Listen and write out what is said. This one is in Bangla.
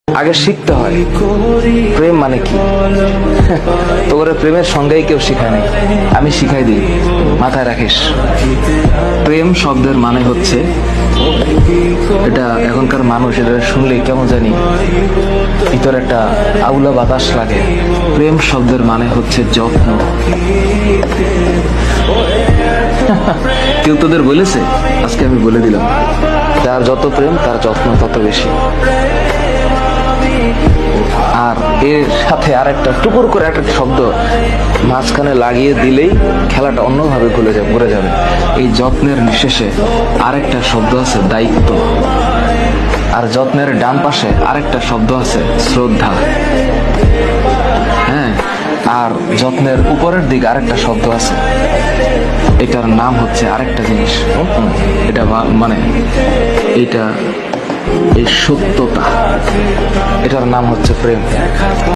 আগে শিখতে হয় প্রেম মানে কি। তোর প্রেমের সঙ্গেই কেউ শিখায় নাই, আমি শিখাই দিই, মাথায় রাখিস। প্রেম শব্দের মানে হচ্ছে, এটা এখনকার মানুষ এটা শুনলে কেমন জানি ভিতরে একটা আউলা বাতাস লাগে। প্রেম শব্দের মানে হচ্ছে যত্ন। কেউ তোদের বলেছে? আজকে আমি বলে দিলাম, যার যত প্রেম তার যত্ন তত বেশি। আর এর সাথে আর একটা টুকুর করে একটা শব্দ মাঝখানে লাগিয়ে দিলেই খেলাটা অন্যভাবে ঘুরে যাবে। এই যত্নের নিঃশেষে আরেকটা শব্দ আছে দায়িত্ব, আর যত্নের ডান পাশে আরেকটা শব্দ আছে শ্রদ্ধা। হ্যাঁ, আর যত্নের উপরের দিকে আরেকটা শব্দ আছে, এটার নাম হচ্ছে আরেকটা জিনিস। এটা মানে এটা এই সত্যতা, এটার নাম হচ্ছে প্রেম।